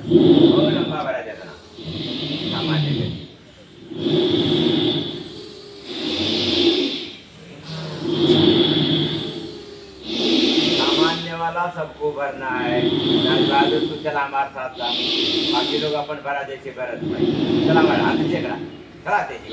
हो लंबा बरा जाता ना सामान्य में। सामान्य वाला सबको भरना है। बहादुर तू चला हमारे साथ था, बाकी लोग अपन भरा जैसे भरत भाई चला हमारा हाथ दीजिए करा खड़ा तेजी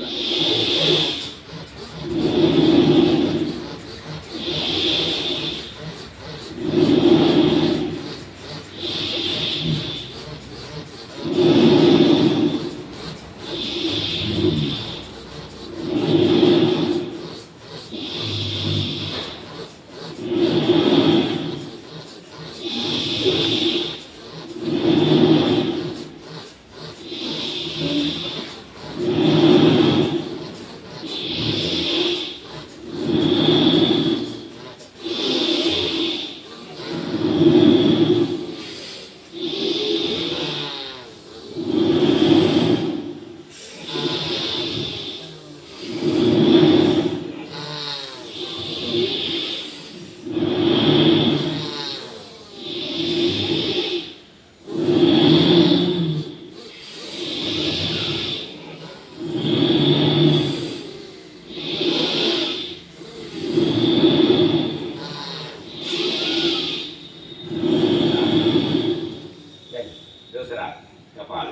दूसरा कपाल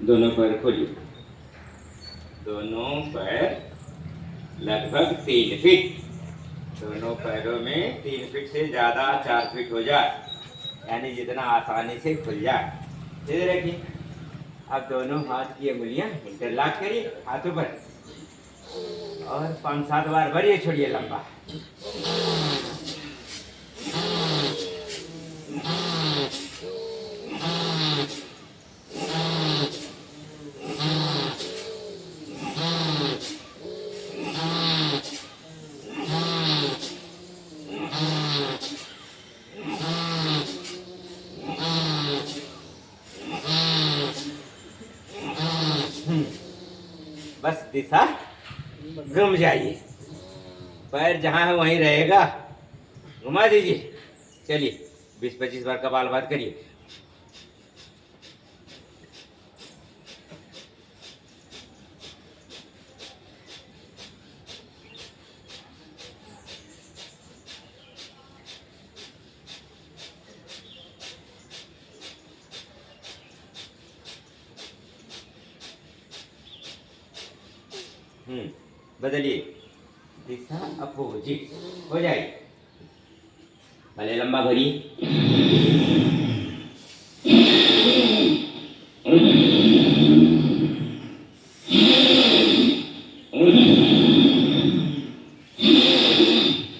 दोनों पैर खोलिए। दोनों पैर लगभग 3 फीट, दोनों पैरों में 3 फीट से ज़्यादा 4 फीट हो जाए, यानी जितना आसानी से खुल जाए। सीधे रखिए। अब दोनों हाथ की अंगुलियां इंटरलॉक करिए हाथों पर और 5-7 बार भरिए, छोड़िए लंबा। बस दिशा घूम जाइए, पैर जहाँ है वहीं रहेगा, घुमा दीजिए। चलिए 20-25 बार कपालभाति करिए। बदलिए, दिशा अपोजिट हो जाएगी। पहले लंबा भरिए,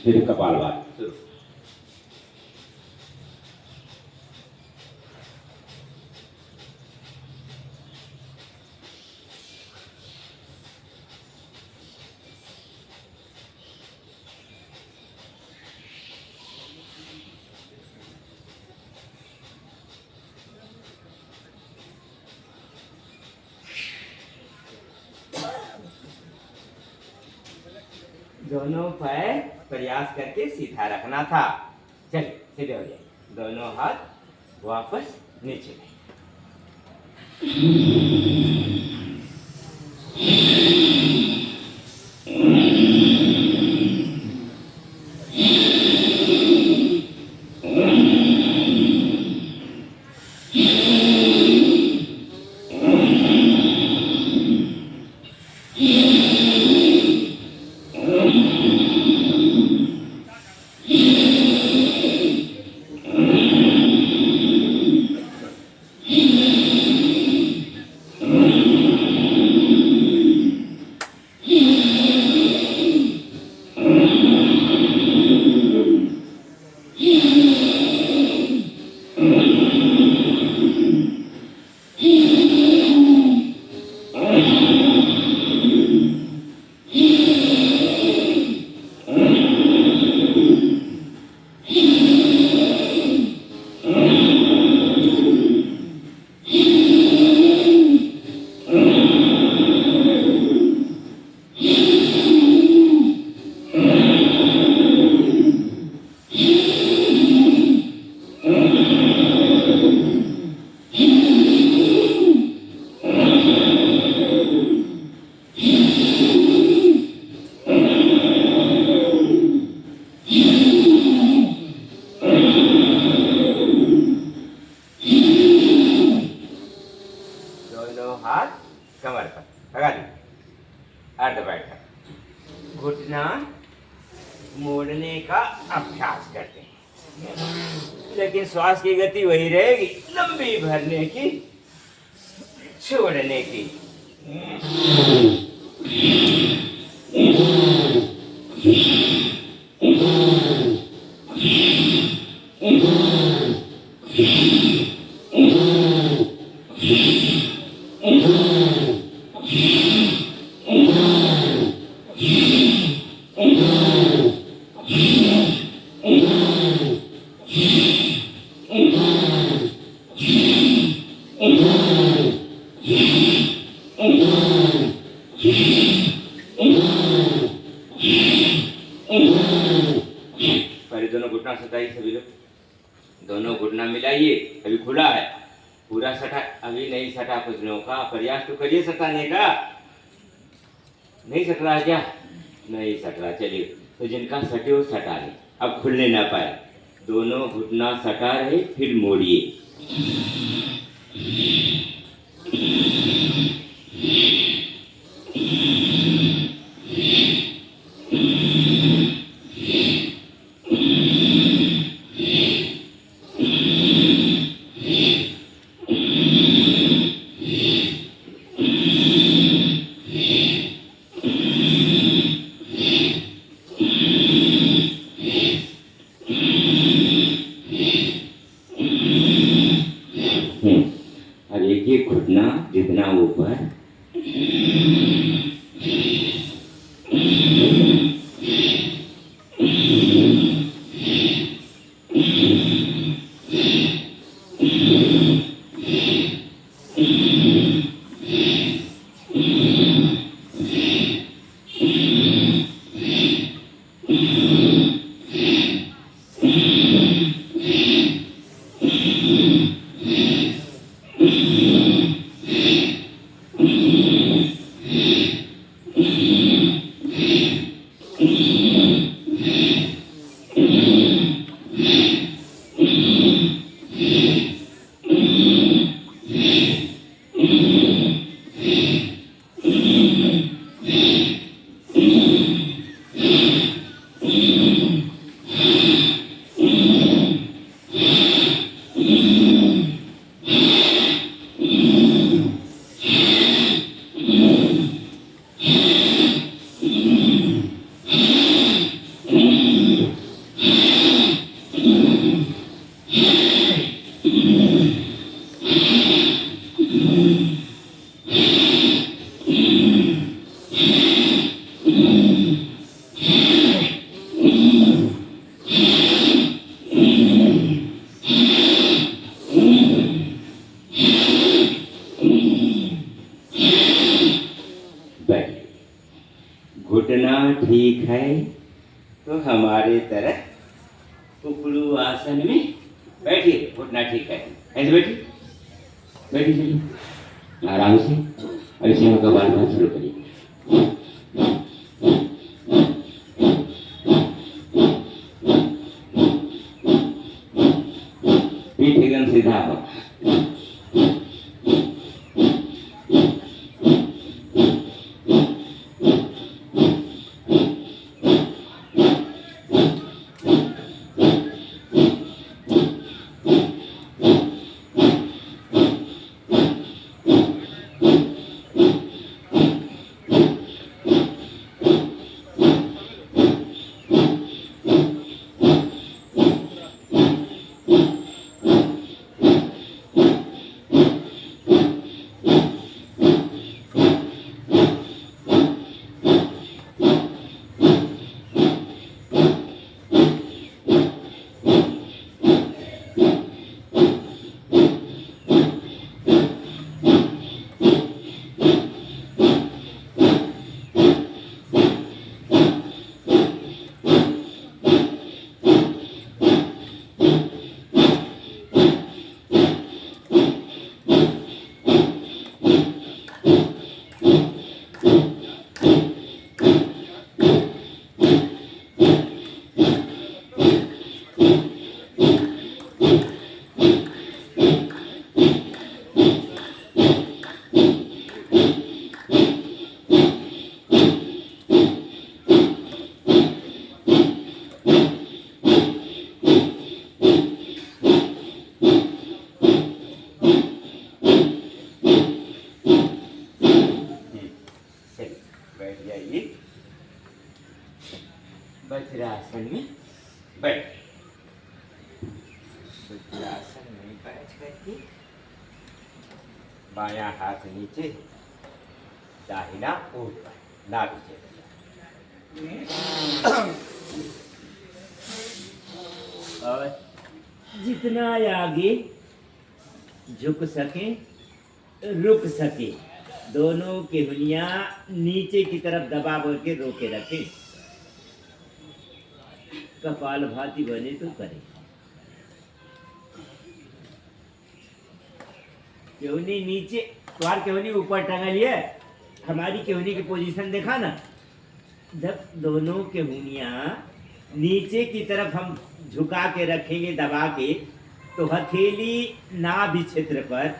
फिर कपालभाति शुरू। दोनों पैर प्रयास करके सीधा रखना था। चलिए सीधे हो जाए, दोनों हाथ वापस नीचे। कमर पर लगा दी, अर्ध बैठक। घुटना मोड़ने का अभ्यास करते हैं, लेकिन श्वास की गति वही रहेगी, लंबी भरने की, छोड़ने की। पहले दोनों घुटना सटाइए सभी लोग, दोनों घुटना मिलाइए। अभी खुला है, पूरा सटा अभी नहीं सटा। कुछ लोगों का प्रयास तो करिए सटाने का। नहीं सट रहा क्या? नहीं सट रहा। चलिए, तो जिनका सटे वो सटा ले, अब खुलने ना पाए। दोनों घुटना सटा रहे, फिर मोड़िए। अब एक घुटना जितना ऊपर, ठीक है, तो हमारे तरह कुकड़ू आसन में बैठिए, घुटना ठीक है, ऐसे बैठिए, बैठिए चलिए आराम से, और इसी में कपाल भाती शुरू करिए। पीठ एकदम सीधा हो। बैठ जाइए, वज्रासन में बैठ, वज्रासन में बैठ करके बायां हाथ नीचे, दाहिना ऊपर, ना पीछे। और जितना आगे झुक सके, रुक सके, दोनों की उंगलियां नीचे की तरफ दबा के रोके रखें। कपालभाति बने तो करें। केहनी नीचे, तुम्हार केहनी ऊपर टंगल है, हमारी केहनी की पोजीशन देखा ना। जब दोनों केहनियां नीचे की तरफ हम झुका के रखेंगे, दबा के, तो हथेली नाभि क्षेत्र पर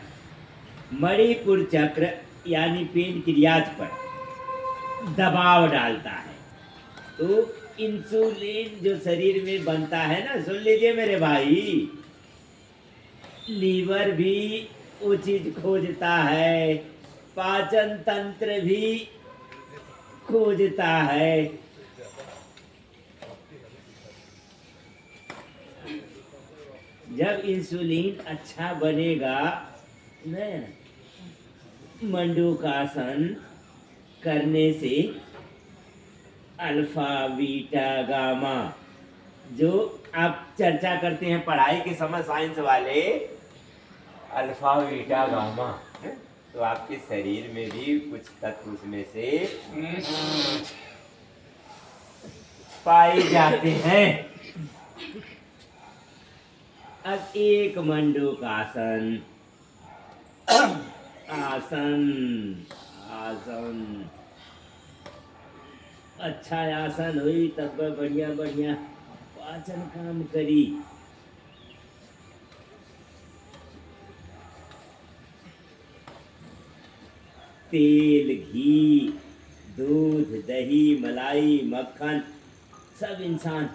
मणिपुर चक्र यानी पेन क्रियाज पर दबाव डालता है। तो इंसुलिन जो शरीर में बनता है ना, सुन लीजिए मेरे भाई, लीवर भी वो चीज खोजता है, पाचन तंत्र भी खोजता है। जब इंसुलिन अच्छा बनेगा न, मंडूकासन करने से अल्फा बीटा गामा, जो आप चर्चा करते हैं पढ़ाई के समय साइंस वाले, अल्फा बीटा गामा, तो आपके शरीर में भी कुछ तत्व उसमें से पाए जाते हैं। अब एक मंडूकासन, आसन, आसन, अच्छा आसन हुई तब बढ़िया बढ़िया पाचन काम करी। तेल, घी, दूध, दही, मलाई, मक्खन, सब इंसान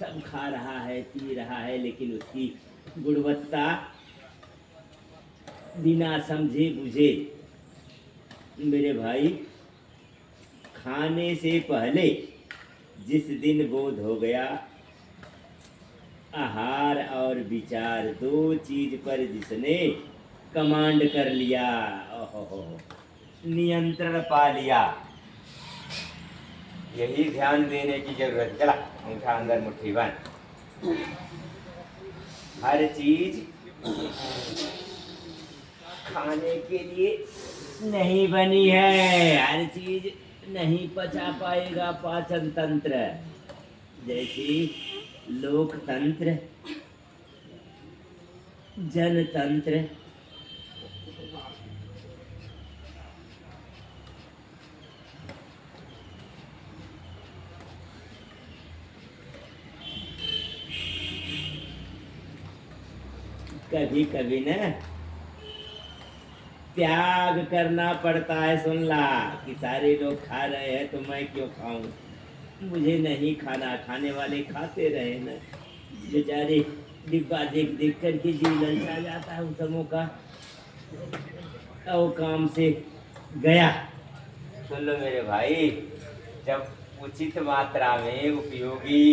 सब खा रहा है, पी रहा है, लेकिन उसकी गुणवत्ता बिना समझे बुझे। मेरे भाई, खाने से पहले जिस दिन बोध हो गया, आहार और विचार दो चीज पर जिसने कमांड कर लिया, ओहो, नियंत्रण पा लिया, यही ध्यान देने की जरूरत है। चला अंगूठा अंदर, मुट्ठी बंद। हर चीज खाने के लिए नहीं बनी है, हर चीज नहीं पचा पाएगा पाचन तंत्र। जैसे लोकतंत्र, जनतंत्र, कभी कभी ना त्याग करना पड़ता है। सुन ला कि सारे लोग खा रहे हैं तो मैं क्यों खाऊं, मुझे नहीं खाना, खाने वाले खाते रहे ना। बेचारे डिब्बा देख देख करके जीव ललचा जाता है उन समों का। और काम से गया। सुन लो मेरे भाई, जब उचित मात्रा में उपयोगी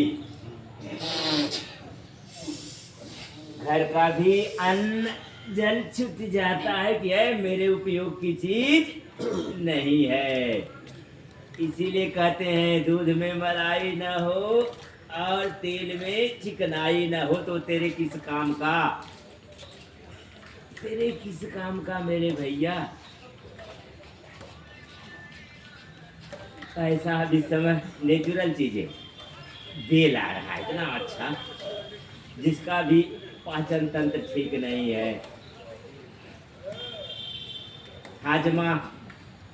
घर का भी अन्न जल छुट जाता है कि है मेरे उपयोग की चीज नहीं है। इसीलिए कहते हैं दूध में मलाई न हो और तेल में चिकनाई न हो तो तेरे किस काम का, तेरे किस काम का मेरे भैया। ऐसा अभी समय नेचुरल चीजें बेल आ रहा है इतना अच्छा, जिसका भी पाचन तंत्र ठीक नहीं है, हाजमा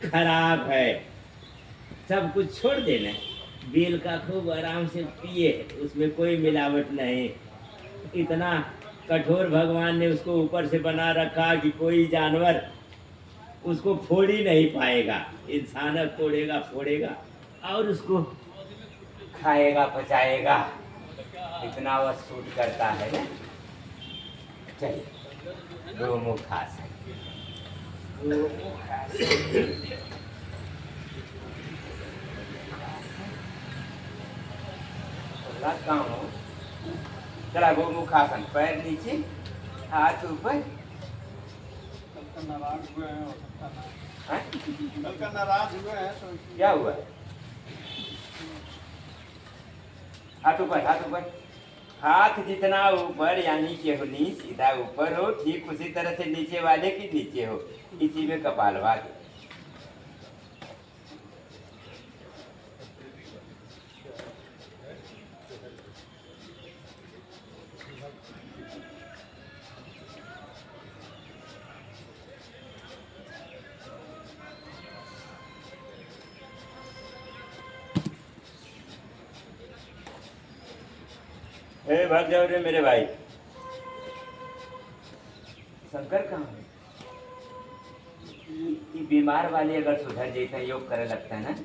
खराब है, सब कुछ छोड़ देना। बेल का खूब आराम से पिए, उसमें कोई मिलावट नहीं। इतना कठोर भगवान ने उसको ऊपर से बना रखा कि कोई जानवर उसको फोड़ ही नहीं पाएगा। इंसान तोड़ेगा फोड़ेगा और उसको खाएगा पचाएगा, इतना वह सूट करता है ना। चलिए गोमुखासन, लगाता हूँ। चला गोमुखासन, पैर नीचे हाथ ऊपर। नाराज हुए हैं, हो सकता हाँ? है कल का नाराज हुए हैं तो क्या हुआ? हाथ ऊपर, हाथ ऊपर। हाथ जितना ऊपर यानी केहनी सीधा ऊपर हो, ठीक उसी तरह से नीचे वाले की नीचे हो, इसी में कपालभाति। भाग जाओ रे मेरे भाई। शंकर कहाँ है? ये बीमार वाले अगर सुधर जैसा योग करे लगता है ना